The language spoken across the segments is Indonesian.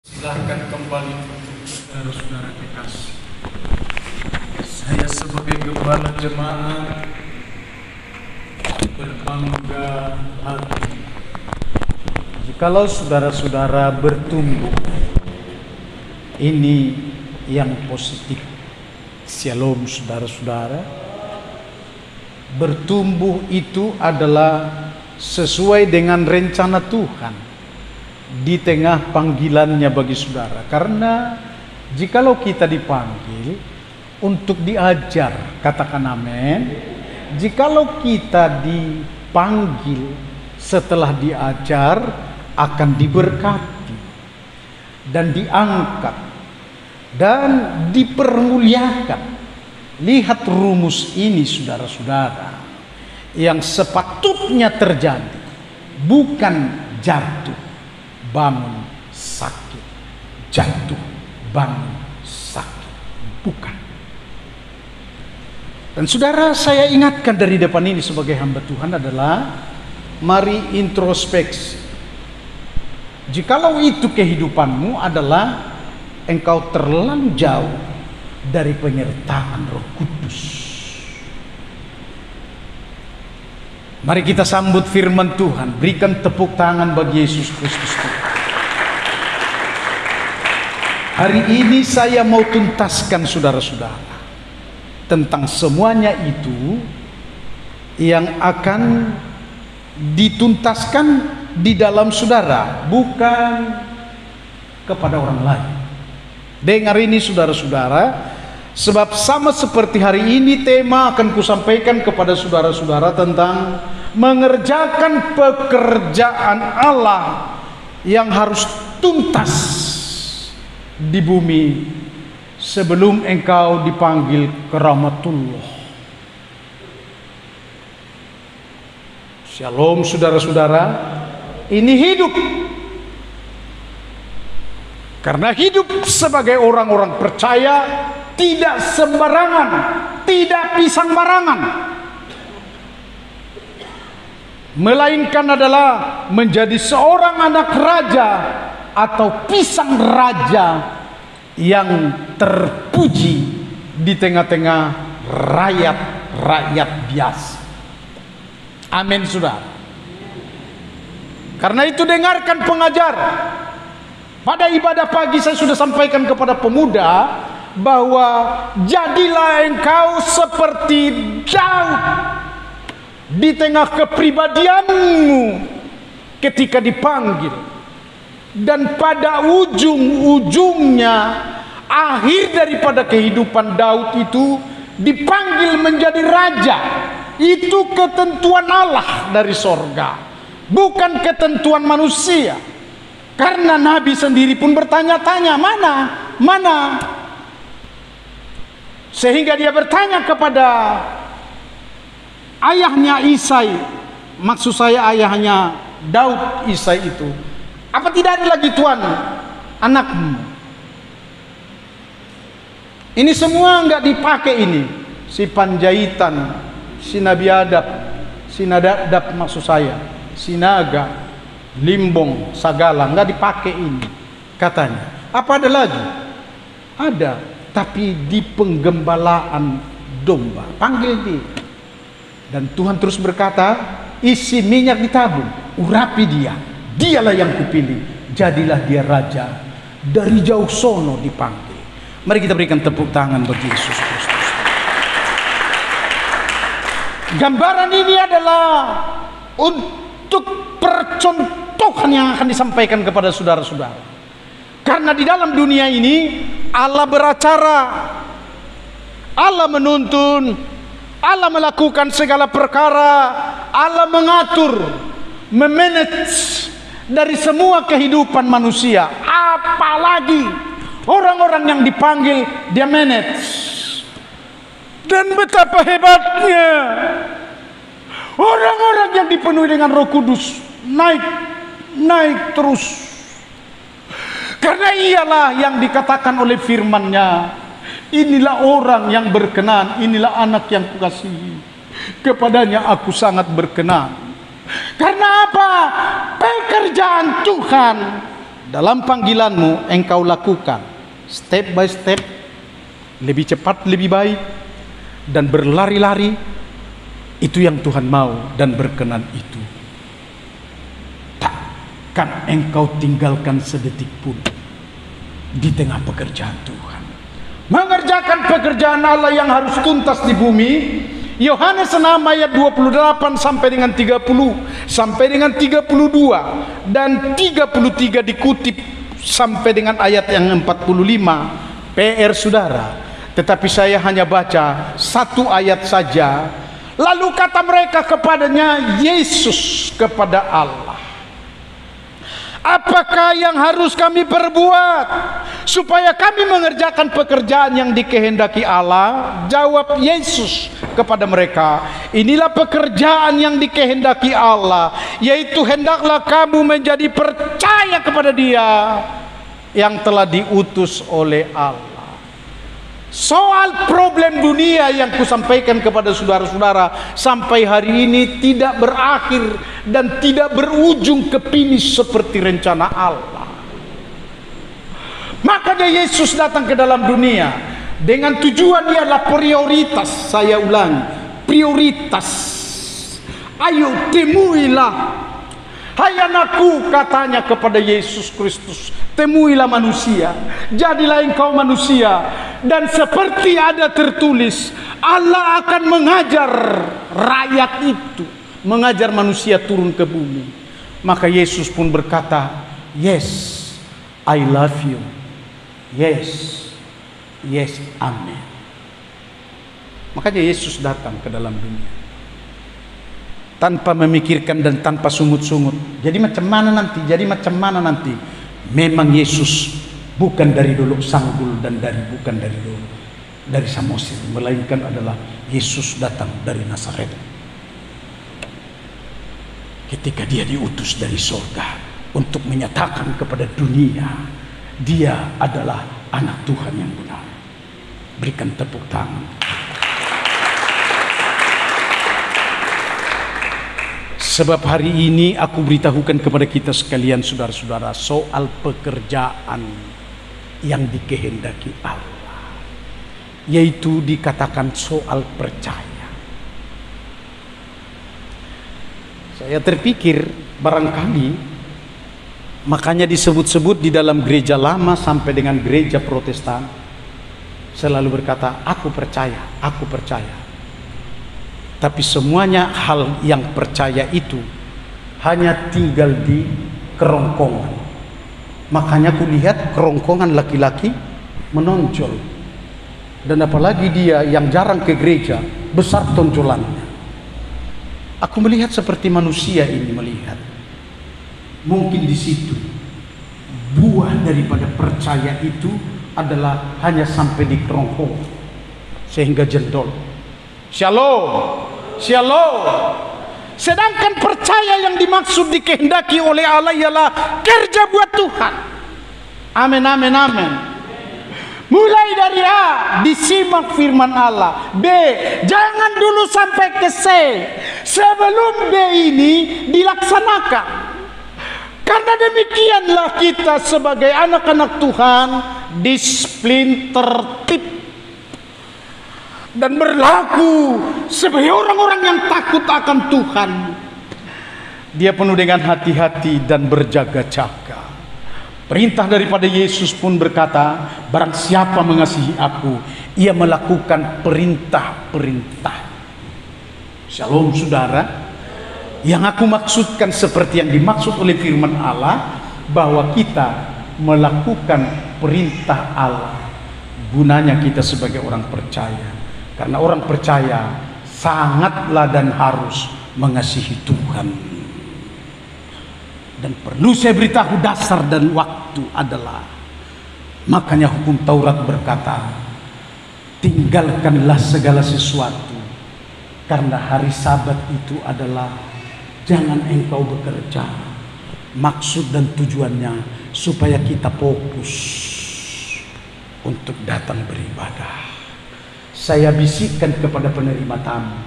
Silahkan kembali untuk saudara-saudara kekasih. Saya sebagai gembala jemaat berbangga hati jikalau saudara-saudara bertumbuh. Ini yang positif. Shalom saudara-saudara. Bertumbuh itu adalah sesuai dengan rencana Tuhan di tengah panggilannya bagi saudara. Karena jikalau kita dipanggil untuk diajar, katakan amin. Jikalau kita dipanggil setelah diajar, akan diberkati dan diangkat dan dipermuliakan. Lihat rumus ini saudara-saudara, yang sepatutnya terjadi bukan jatuh bangun sakit, jatuh bangun sakit, bukan. Dan saudara, saya ingatkan dari depan ini sebagai hamba Tuhan adalah mari introspeksi. Jikalau itu kehidupanmu adalah engkau terlalu jauh dari penyertaan Roh Kudus. Mari kita sambut firman Tuhan. Berikan tepuk tangan bagi Yesus Kristus. Hari ini saya mau tuntaskan saudara-saudara tentang semuanya itu yang akan dituntaskan di dalam saudara, bukan kepada orang lain. Dengar ini saudara-saudara, sebab sama seperti hari ini tema akan kusampaikan kepada saudara-saudara tentang mengerjakan pekerjaan Allah yang harus tuntas di bumi sebelum engkau dipanggil ke rahmatullah. Shalom saudara-saudara, ini hidup. Karena hidup sebagai orang-orang percaya tidak sembarangan, tidak pisang barangan, melainkan adalah menjadi seorang anak raja atau pisang raja yang terpuji di tengah-tengah rakyat biasa. Amin saudara. Karena itu dengarkan pengajar. Pada ibadah pagi saya sudah sampaikan kepada pemuda bahwa jadilah engkau seperti Daud di tengah kepribadianmu ketika dipanggil, dan pada ujung-ujungnya akhir daripada kehidupan Daud itu dipanggil menjadi raja. Itu ketentuan Allah dari sorga, bukan ketentuan manusia. Karena Nabi sendiri pun bertanya-tanya, mana? Sehingga dia bertanya kepada ayahnya Isai, maksud saya ayahnya Daud, Isai itu, apa tidak ada lagi Tuhan anakmu? Ini semua enggak dipakai ini. Si Panjaitan, si Nabi Adab, si Nadab maksud saya, si Naga, Limbong, Sagala, enggak dipakai ini. Katanya, apa ada lagi? Ada, tapi di penggembalaan domba. Panggil dia. Dan Tuhan terus berkata, isi minyak di tabung, urapi dia. Dialah yang kupilih, jadilah dia raja. Dari jauh sono dipanggil. Mari kita berikan tepuk tangan bagi Yesus Kristus. Gambaran ini adalah untuk percontohan yang akan disampaikan kepada saudara-saudara. Karena di dalam dunia ini Allah beracara, Allah menuntun, Allah melakukan segala perkara, Allah mengatur, memanage dari semua kehidupan manusia. Apalagi orang-orang yang dipanggil dia manage. Dan betapa hebatnya orang-orang yang dipenuhi dengan Roh Kudus naik terus. Karena ialah yang dikatakan oleh firman-Nya, inilah orang yang berkenan, inilah anak yang kukasihi, kepadanya aku sangat berkenan. Karena apa? Pekerjaan Tuhan dalam panggilanmu engkau lakukan step by step, lebih cepat lebih baik, dan berlari-lari. Itu yang Tuhan mau dan berkenan itu. Takkan engkau tinggalkan sedetik pun di tengah pekerjaan Tuhan, mengerjakan pekerjaan Allah yang harus tuntas di bumi. Yohanes 6 ayat 28 sampai dengan 30 sampai dengan 32 dan 33 dikutip sampai dengan ayat yang 45. PR saudara, tetapi saya hanya baca satu ayat saja. Lalu kata mereka kepadanya, Yesus kepada Allah, apakah yang harus kami perbuat supaya kami mengerjakan pekerjaan yang dikehendaki Allah? Jawab Yesus kepada mereka, inilah pekerjaan yang dikehendaki Allah, yaitu hendaklah kamu menjadi percaya kepada Dia yang telah diutus oleh Allah. Soal problem dunia yang kusampaikan kepada saudara-saudara sampai hari ini tidak berakhir dan tidak berujung ke finish seperti rencana Allah. Makanya Yesus datang ke dalam dunia dengan tujuan dia adalah prioritas. Saya ulangi, prioritas. Ayo temuilah, hai anakku, katanya kepada Yesus Kristus, temuilah manusia, jadilah engkau manusia. Dan seperti ada tertulis, Allah akan mengajar rakyat itu, mengajar manusia turun ke bumi. Maka Yesus pun berkata, yes, I love you. Yes, yes, amen. Makanya Yesus datang ke dalam dunia tanpa memikirkan dan tanpa sungut-sungut. Jadi macam mana nanti? Jadi macam mana nanti? Memang Yesus bukan dari Dolok Sanggul dan bukan dari Samosir, melainkan adalah Yesus datang dari Nazaret. Ketika dia diutus dari surga untuk menyatakan kepada dunia, dia adalah anak Tuhan yang benar. Berikan tepuk tangan. Sebab hari ini aku beritahukan kepada kita sekalian, saudara-saudara, soal pekerjaan yang dikehendaki Allah, yaitu dikatakan soal percaya. Saya terpikir barangkali makanya disebut-sebut di dalam gereja lama sampai dengan gereja Protestan selalu berkata, aku percaya, aku percaya. Tapi semuanya hal yang percaya itu hanya tinggal di kerongkongan. Makanya aku lihat kerongkongan laki-laki menonjol. Dan apalagi dia yang jarang ke gereja, besar tonjolannya. Aku melihat seperti manusia ini melihat. Mungkin di situ buah daripada percaya itu adalah hanya sampai di kerongkongan sehingga jendol. Shalom, shalom. Sedangkan percaya yang dimaksud dikehendaki oleh Allah ialah kerja buat Tuhan. Amin, amin, amin. Mulai dari A, disimak firman Allah. B, jangan dulu sampai ke C, sebelum B ini dilaksanakan. Karena demikianlah kita sebagai anak-anak Tuhan disiplin, tertib, dan berlaku sebagai orang-orang yang takut akan Tuhan. Dia penuh dengan hati-hati dan berjaga-jaga. Perintah daripada Yesus pun berkata, barang siapa mengasihi aku, ia melakukan perintah-perintah. Shalom saudara. Yang aku maksudkan seperti yang dimaksud oleh firman Allah, bahwa kita melakukan perintah Allah. Gunanya kita sebagai orang percaya. Karena orang percaya sangatlah dan harus mengasihi Tuhan. Dan perlu saya beritahu dasar dan waktu adalah, makanya hukum Taurat berkata, tinggalkanlah segala sesuatu, karena hari Sabat itu adalah jangan engkau bekerja. Maksud dan tujuannya supaya kita fokus untuk datang beribadah. Saya bisikkan kepada penerima tamu,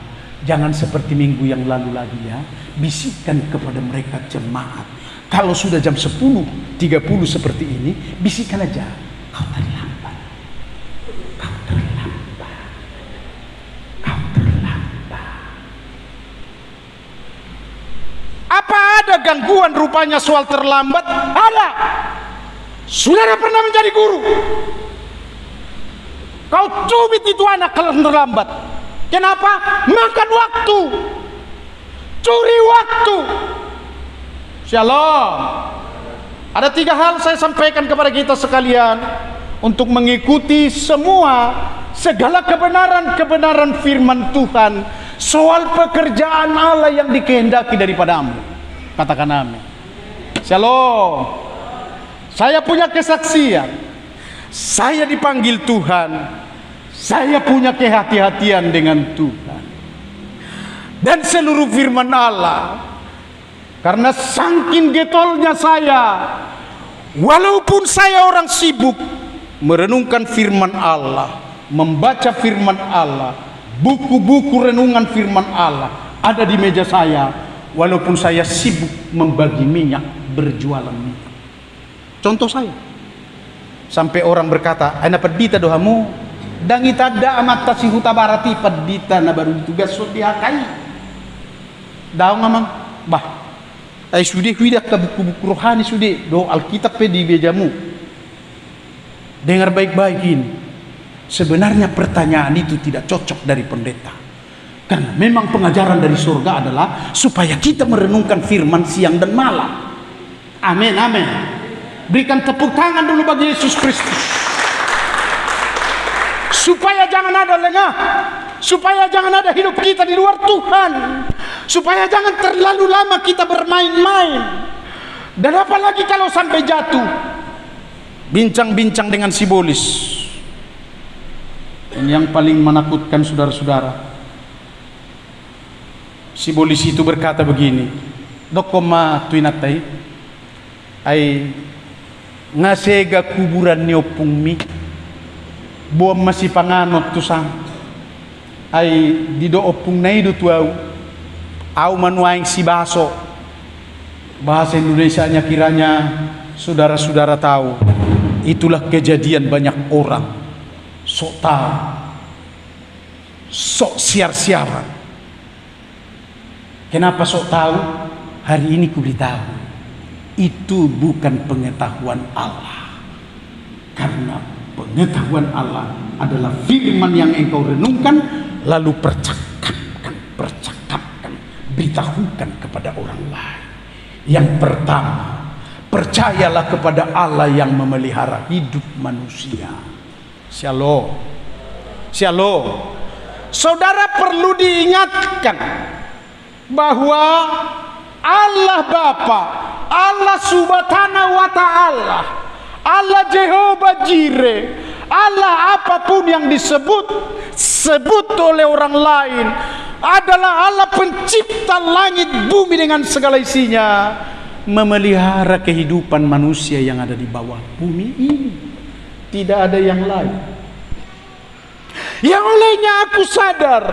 jangan seperti minggu yang lalu lagi ya, bisikkan kepada mereka jemaat, Kalau sudah jam 10.30 seperti ini, bisikan aja, kau terlambat, kau terlambat, kau terlambat. Apa ada gangguan rupanya soal terlambat? Ada. Saudara pernah menjadi guru, kau cubit itu anak kalau terlambat. Kenapa? Makan waktu, curi waktu. Shalom. Ada 3 hal saya sampaikan kepada kita sekalian untuk mengikuti segala kebenaran firman Tuhan soal pekerjaan Allah yang dikehendaki daripadamu. Katakan amin. Shalom. Saya punya kesaksian, saya dipanggil Tuhan, saya punya kehati-hatian dengan Tuhan dan seluruh firman Allah. Karena saking getolnya saya, walaupun saya orang sibuk merenungkan firman Allah, membaca firman Allah, buku-buku renungan firman Allah ada di meja saya, walaupun saya sibuk membagi minyak, berjualan minyak. Contoh saya, sampai orang berkata, "Ana pedita dohamu, dangita da amat tasihuta barati pedita na baru tugas sotiakai." Daun ngamang, bah. Sudah hidak ke buku-buku rohani sudah do Alkitab di mejamu. Dengar baik-baik ini. Sebenarnya pertanyaan itu tidak cocok dari pendeta. Karena memang pengajaran dari surga adalah supaya kita merenungkan firman siang dan malam. Amin, amin. Berikan tepuk tangan dulu bagi Yesus Kristus. Supaya jangan ada lengah, supaya jangan ada hidup kita di luar Tuhan, supaya jangan terlalu lama kita bermain-main. Dan apalagi kalau sampai jatuh, bincang-bincang dengan sibolis. Dan yang paling menakutkan saudara-saudara, sibolis itu berkata begini, "Dokoma tuinatai, ai ngasega kuburan niopung mi, buam masih panganot tusang, ai dido opung naido tuau, au manuaing si baso." Bahasa Indonesianya kiranya saudara-saudara tahu. Itulah kejadian banyak orang sok tahu, sok siar-siaran. Kenapa sok tahu? Hari ini ku beritahu, itu bukan pengetahuan Allah. Karena pengetahuan Allah adalah firman yang engkau renungkan, lalu percakapkan, beritahukan kepada orang lain. Yang pertama, percayalah kepada Allah yang memelihara hidup manusia. Shalom. Shalom. Saudara perlu diingatkan bahwa Allah Bapa, Allah Subhanahu wa Ta'ala, Allah Jehovah Jireh, Allah apapun yang sebut oleh orang lain, adalah Allah pencipta langit bumi dengan segala isinya, memelihara kehidupan manusia yang ada di bawah bumi ini. Tidak ada yang lain. Yang olehnya aku sadar,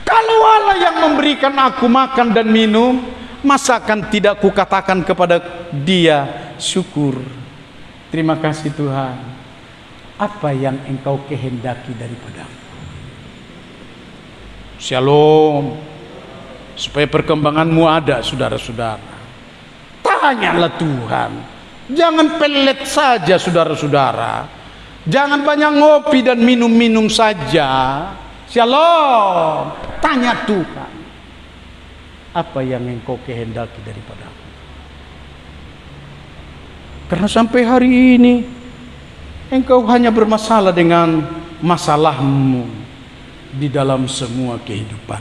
kalau Allah yang memberikan aku makan dan minum, masakan tidak kukatakan kepada Dia, syukur, terima kasih Tuhan, apa yang engkau kehendaki daripadaku. Shalom. Supaya perkembanganmu ada, saudara-saudara, tanyalah Tuhan. Jangan pelet saja, saudara-saudara. Jangan banyak ngopi dan minum-minum saja. Shalom. Tanya Tuhan, apa yang engkau kehendaki daripadaku. Karena sampai hari ini engkau hanya bermasalah dengan masalahmu di dalam semua kehidupan.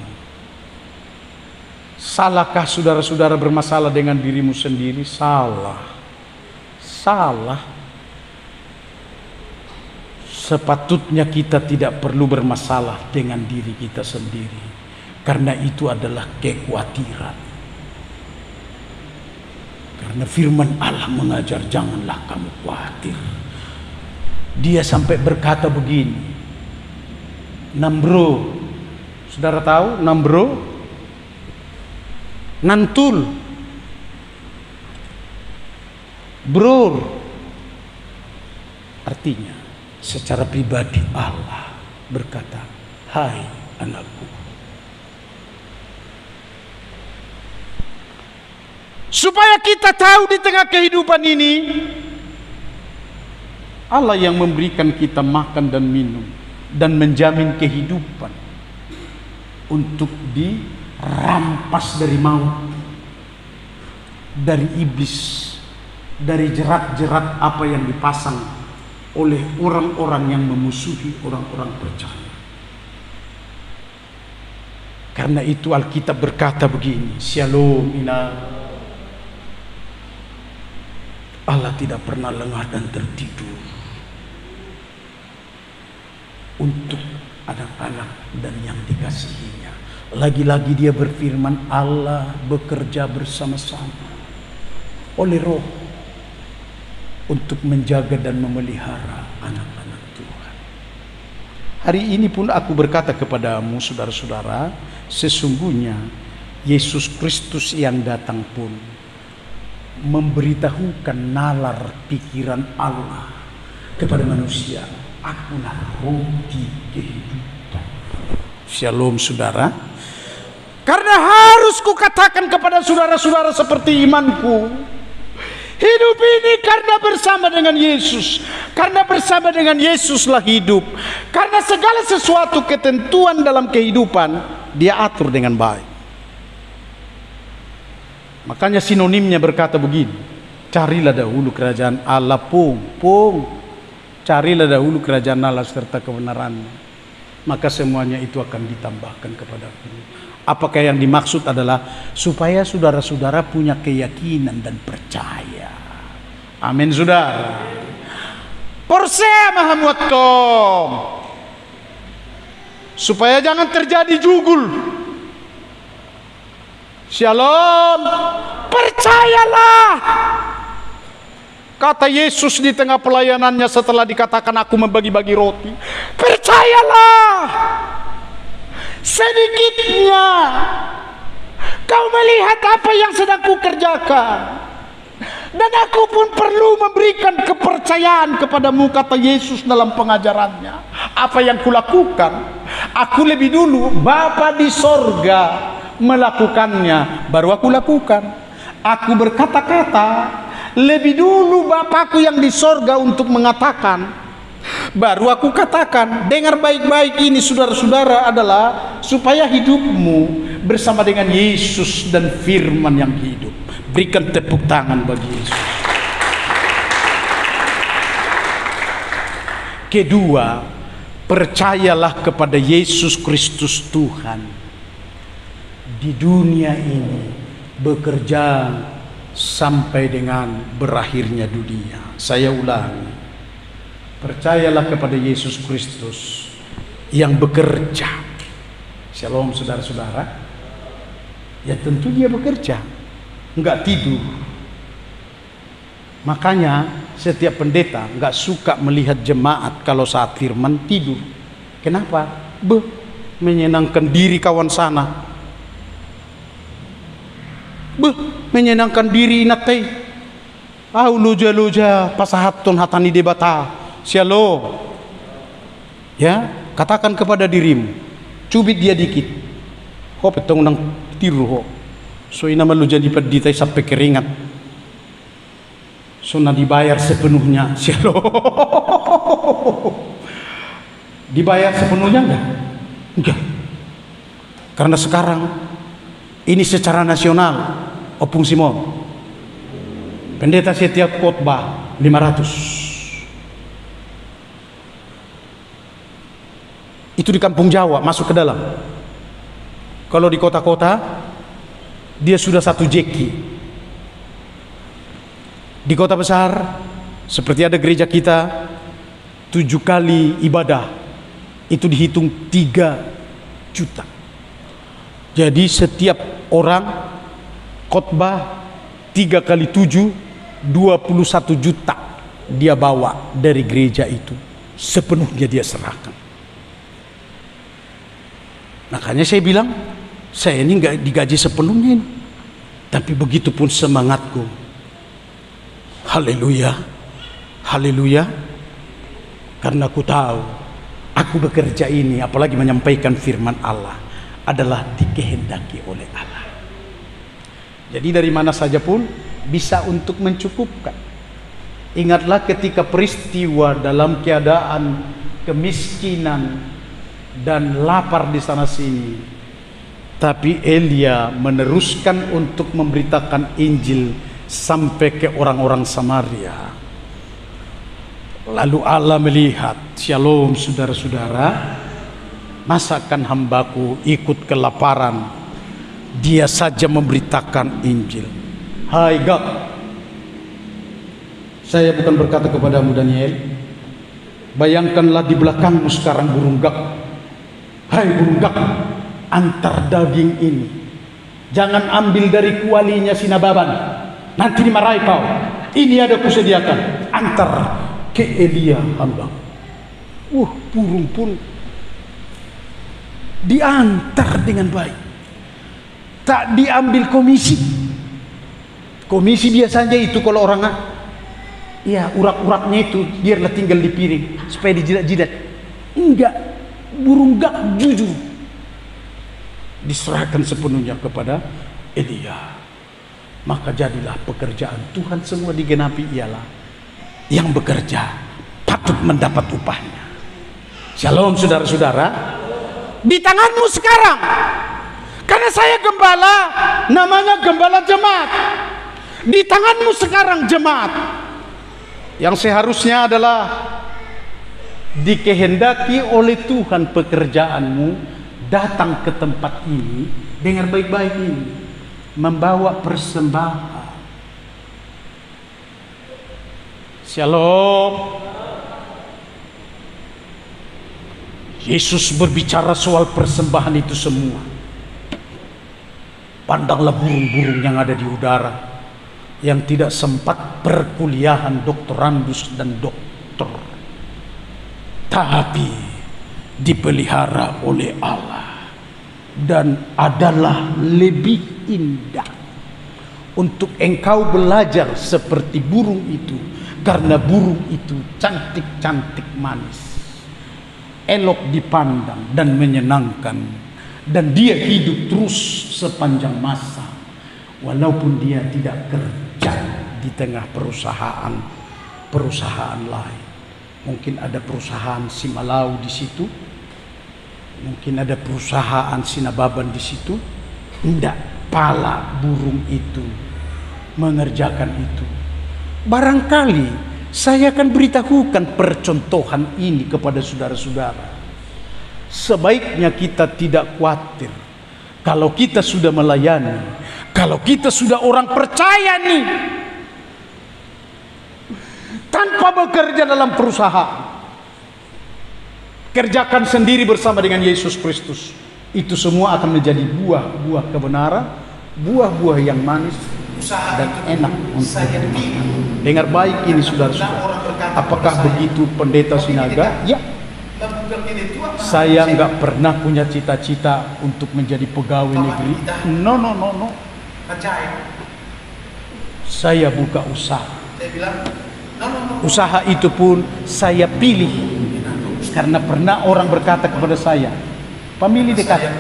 Salahkah saudara-saudara bermasalah dengan dirimu sendiri? Salah. Sepatutnya kita tidak perlu bermasalah dengan diri kita sendiri, karena itu adalah kekhawatiran. Karena firman Allah mengajar, janganlah kamu khawatir. Dia sampai berkata begini, Nambro, saudara tahu Nambro? Nantul. Bror. Artinya secara pribadi Allah berkata, hai anakku. Supaya kita tahu di tengah kehidupan ini, Allah yang memberikan kita makan dan minum dan menjamin kehidupan untuk dirampas dari maut, dari iblis, dari jerat-jerat apa yang dipasang oleh orang-orang yang memusuhi orang-orang percaya. Karena itu Alkitab berkata begini, Shalom ina. Allah tidak pernah lengah dan tertidur untuk anak-anak dan yang dikasihinya. Lagi-lagi dia berfirman, Allah bekerja bersama-sama oleh Roh untuk menjaga dan memelihara anak-anak Tuhan. Hari ini pun aku berkata kepadamu, saudara-saudara, sesungguhnya Yesus Kristus yang datang pun memberitahukan nalar pikiran Allah kepada manusia. Akulah roti kehidupan. Shalom saudara. Karena harus kukatakan kepada saudara-saudara seperti imanku, hidup ini karena bersama dengan Yesus. Karena bersama dengan Yesuslah hidup. Karena segala sesuatu ketentuan dalam kehidupan dia atur dengan baik. Makanya sinonimnya berkata begini, carilah dahulu kerajaan Allah, carilah dahulu kerajaan Allah serta kebenarannya, maka semuanya itu akan ditambahkan kepadamu. Apakah yang dimaksud adalah supaya saudara-saudara punya keyakinan dan percaya. Amin saudara. Porsea mahamuatkom, supaya jangan terjadi jugul. Shalom, percayalah. Kata Yesus di tengah pelayanannya setelah dikatakan aku membagi-bagi roti. Percayalah. Sedikitnya kau melihat apa yang sedang kukerjakan. Dan aku pun perlu memberikan kepercayaan kepadamu, kata Yesus dalam pengajarannya. Apa yang kulakukan, aku lebih dulu Bapa di sorga melakukannya, baru aku lakukan. Aku berkata-kata lebih dulu Bapakku yang di sorga untuk mengatakan, baru aku katakan. Dengar baik-baik ini saudara-saudara, adalah supaya hidupmu bersama dengan Yesus dan firman yang hidup. Berikan tepuk tangan bagi Yesus. Kedua, percayalah kepada Yesus Kristus Tuhan di dunia ini bekerja sampai dengan berakhirnya dunia. Saya ulangi, percayalah kepada Yesus Kristus yang bekerja. Shalom saudara-saudara. Ya tentu dia bekerja, enggak tidur. Makanya setiap pendeta enggak suka melihat jemaat kalau saat firman tidur. Kenapa? Menyenangkan diri kawan sana. Menyenangkan diri natai. Loja pasahatun hatani debata. Shalom. Ya, katakan kepada dirimu, cubit dia dikit. Ho petong nang tiru ho. So ina malu jadi peditai sampai keringat. So na dibayar sepenuhnya. Shalom. Dibayar sepenuhnya enggak? Enggak. Karena sekarang ini secara nasional, Opung Simon, pendeta setiap khotbah 500. Itu di kampung Jawa, masuk ke dalam. Kalau di kota-kota, dia sudah 1 jeki. Di kota besar, seperti ada gereja kita, 7 kali ibadah, itu dihitung 3 juta. Jadi setiap orang khotbah 3 kali 7, 21 juta dia bawa dari gereja itu. Sepenuhnya dia serahkan. Makanya saya bilang, saya ini nggak digaji sepenuhnya ini. Tapi begitu pun semangatku. Haleluya, haleluya. Karena aku tahu, aku bekerja ini, apalagi menyampaikan firman Allah, adalah dikehendaki oleh Allah. Jadi dari mana saja pun bisa untuk mencukupkan. Ingatlah ketika peristiwa dalam keadaan kemiskinan dan lapar di sana sini, tapi Elia meneruskan untuk memberitakan Injil sampai ke orang-orang Samaria. Lalu Allah melihat, shalom saudara-saudara, masakan hambaku ikut kelaparan, dia saja memberitakan Injil. Hai Gak, saya bukan berkata kepadamu Daniel, bayangkanlah di belakangmu sekarang burung Gak. Hai burung Gak, antar daging ini jangan ambil dari kualinya Sinababan, nanti dimarahi kau. Ini ada kusediakan, antar ke Elia hamba. Burung pun diantar dengan baik, tak diambil komisi. Komisi biasanya itu kalau orang urat-uratnya itu biarlah tinggal di piring supaya dijilat-jilat. Enggak, burung Gak jujur diserahkan sepenuhnya kepada Elia. Maka jadilah pekerjaan Tuhan semua digenapi, ialah yang bekerja patut mendapat upahnya. Shalom saudara-saudara, di tanganmu sekarang. Karena saya gembala, namanya gembala jemaat. Di tanganmu sekarang jemaat, yang seharusnya adalah dikehendaki oleh Tuhan pekerjaanmu, datang ke tempat ini. Dengar baik-baik ini, membawa persembahan. Shalom. Yesus berbicara soal persembahan itu semua. Pandanglah burung-burung yang ada di udara, yang tidak sempat perkuliahan doktorandus dan doktor, tapi dipelihara oleh Allah dan adalah lebih indah untuk engkau belajar seperti burung itu. Karena burung itu cantik-cantik, manis, elok dipandang dan menyenangkan, dan dia hidup terus sepanjang masa walaupun dia tidak kerja di tengah perusahaan lain. Mungkin ada perusahaan Simalau di situ, mungkin ada perusahaan Sinababan di situ. Tidak, pala burung itu mengerjakan itu. Barangkali saya akan beritahukan percontohan ini kepada saudara-saudara. Sebaiknya kita tidak khawatir kalau kita sudah melayani, kalau kita sudah orang percaya nih, tanpa bekerja dalam perusahaan, kerjakan sendiri bersama dengan Yesus Kristus. Itu semua akan menjadi buah-buah kebenaran, buah-buah yang manis dan enak untuk dimakan. Dengar baik ini saudara-saudara. Apakah begitu Pendeta Sinaga? Ya. Saya nggak pernah punya cita-cita untuk menjadi pegawai negeri. No. Saya buka usaha. Usaha itu pun saya pilih karena pernah orang berkata kepada saya, pemilih dekat,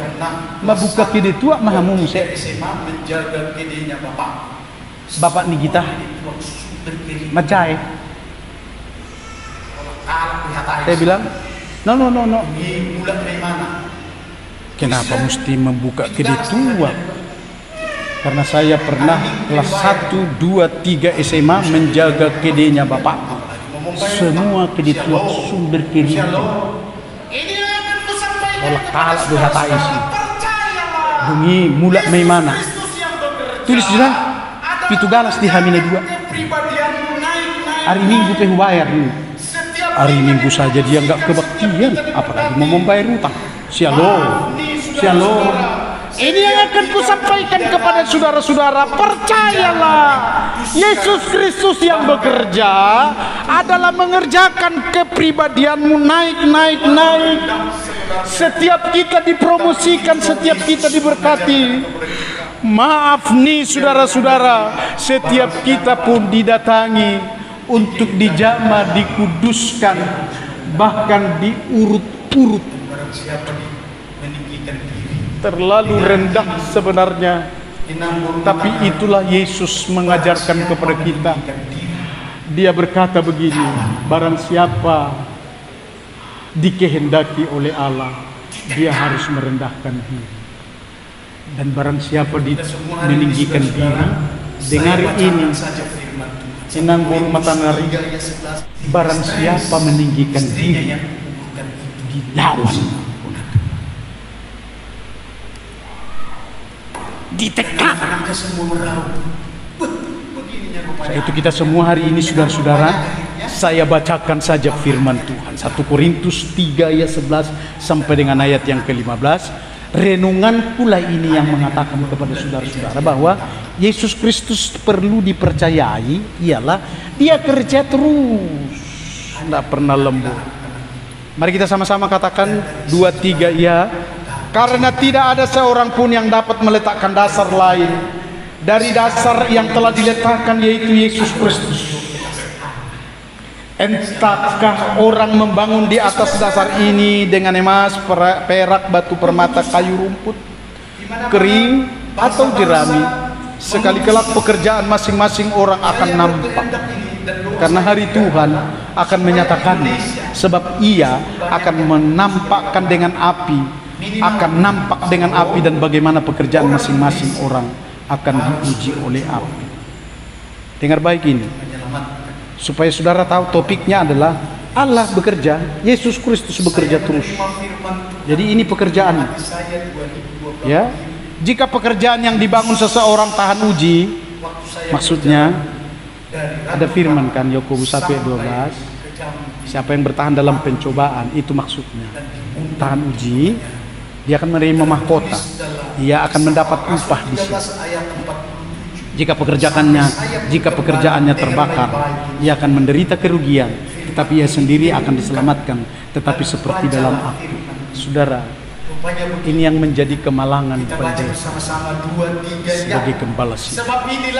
membuka kede tua mahamu saya. Bapak nih kita macai. Saya bilang, no. Kenapa mesti membuka kede tua? Karena saya pernah kelas 1, 2, 3 SMA menjaga kedenya bapak. Semua kede tua sumber kede. Oleh kalak berkata isi. Bunyi mulak mai mana? Tulis di sana. Pitu galas di Hamina 2. Hari Minggu pengen bayar dulu. Hari Minggu saja dia nggak kebaktian, apalagi mau membayar utang. Shalom. Ini yang akan kusampaikan kepada saudara-saudara. Percayalah, Yesus Kristus yang bekerja adalah mengerjakan kepribadianmu naik. Setiap kita dipromosikan, setiap kita diberkati. Maaf nih saudara-saudara, setiap kita pun didatangi untuk dijamah, dikuduskan, bahkan diurut-urut. Terlalu rendah sebenarnya, tapi itulah Yesus mengajarkan kepada kita. Dia berkata begini, barang siapa dikehendaki oleh Allah, dia harus merendahkan diri. Dan barang siapa meninggikan diri, dengar ini, Inang Guru Matanari, barang siapa meninggikan diri, dilawan, ditekan. Saya itu kita semua hari ini saudara-saudara, saya bacakan saja firman Tuhan. 1 Korintus 3 ayat 11 sampai dengan ayat yang ke-15. Renungan pula ini yang mengatakan kepada saudara-saudara bahwa Yesus Kristus perlu dipercayai, ialah dia kerja terus, tidak pernah lembur. Mari kita sama-sama katakan 2-3 ya. Karena tidak ada seorang pun yang dapat meletakkan dasar lain dari dasar yang telah diletakkan, yaitu Yesus Kristus. Entahkah orang membangun di atas dasar ini dengan emas, perak, batu permata, kayu rumput, kering, atau jerami, sekali kelak pekerjaan masing-masing orang akan nampak. Karena hari Tuhan akan menyatakannya, sebab ia akan menampakkan dengan api, dan bagaimana pekerjaan masing-masing orang akan diuji oleh api. Dengar baik ini, supaya saudara tahu topiknya adalah Allah bekerja, Yesus Kristus bekerja terus. Jadi ini pekerjaan. Ya, jika pekerjaan yang dibangun seseorang tahan uji, maksudnya ada firman kan Yakobus 1:12, siapa yang bertahan dalam pencobaan, itu maksudnya tahan uji, dia akan menerima mahkota, dia akan mendapat upah di situ. Jika pekerjaannya terbakar, ia akan menderita kerugian, tetapi ia sendiri akan diselamatkan, tetapi seperti dalam api. Saudara, ini yang menjadi kemalangan pendeta sebagai gembala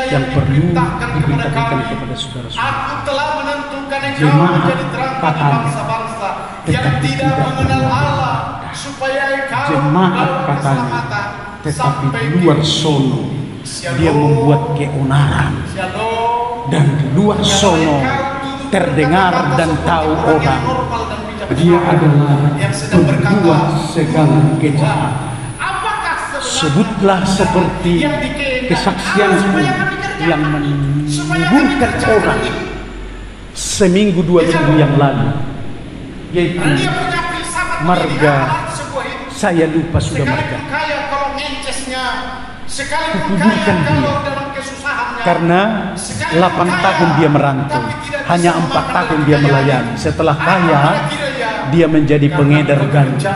yang perlu diberitakan kepada saudara-saudara. Jemaat katanya, tetapi tidak mengenal Allah. Jemaat katanya, tetapi di luar sono dia membuat keonaran, dan di luar sono terdengar dan tahu orang dia adalah pembuat segala kejahatan. Sebutlah seperti kesaksianku yang menimbulkan orang seminggu 2 minggu yang lalu, yaitu marga, saya lupa sudah marga, kukuburkan dia karena 8 tahun dia merantau, hanya 4 tahun dia melayani. Setelah kaya, dia menjadi pengedar ganja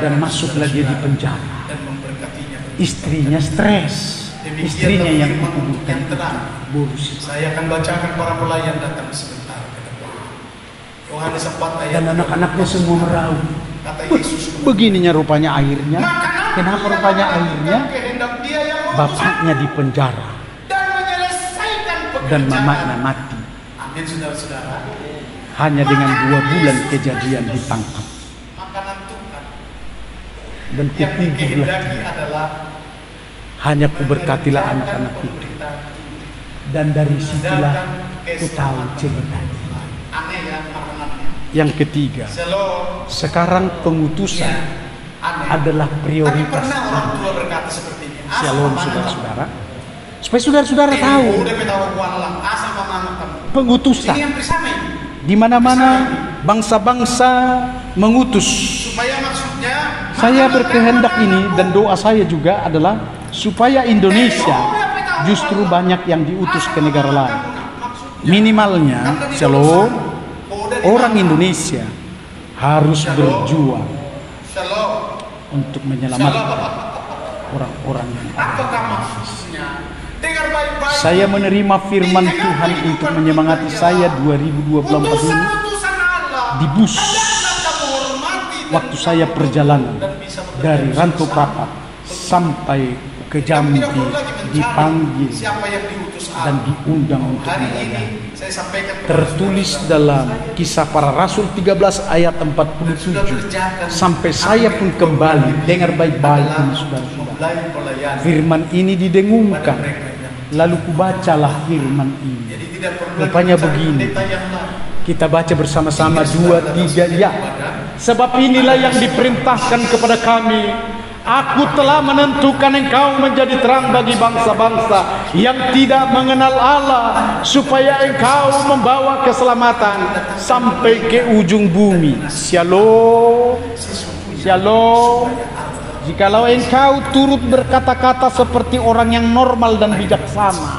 dan masuk lagi di penjara. Istrinya stres, istrinya yang kukuburkan itu. Saya akan bacakan para pelayan datang sebentar ke depan. Yohanes 4 ayat. Dan anak-anaknya semua meraung. Begininya rupanya airnya. Kenapa rupanya airnya? Bapaknya di penjara dan mamanya mati. Amin, saudara-saudara. Hanya dengan 2 bulan kejadian ditangkap. Dan kukuburlah, hanya kuberkatilah anak-anak itu. Dan dari situlah ku tahu cerita. Yang ketiga, sekarang pengutusan adalah prioritas. Shalom saudara-saudara. Supaya saudara-saudara tahu, pengutusan di mana-mana bangsa-bangsa mengutus. Saya berkehendak ini, dan doa saya juga adalah supaya Indonesia justru banyak yang diutus ke negara lain. Minimalnya, shalom, orang Indonesia harus berjuang untuk menyelamatkan orang-orang yang ada. Saya menerima firman Tuhan untuk menyemangati saya 2024 ini di bus waktu saya perjalanan dari Rantau Prapat sampai ke Jambi, dipanggil dan diundang untuk melayani. Tertulis dalam Kisah Para Rasul 13 ayat 47. Sampai saya pun kembali. Dengar baik-baik ini, saudara-saudara. Firman ini didengungkan. Lalu kubacalah firman ini. Rupanya begini. Kita baca bersama-sama 2, 3 ya. Sebab inilah yang diperintahkan kepada kami. Aku telah menentukan engkau menjadi terang bagi bangsa-bangsa yang tidak mengenal Allah, supaya engkau membawa keselamatan sampai ke ujung bumi. Shalom, shalom. Jikalau engkau turut berkata-kata seperti orang yang normal dan bijaksana,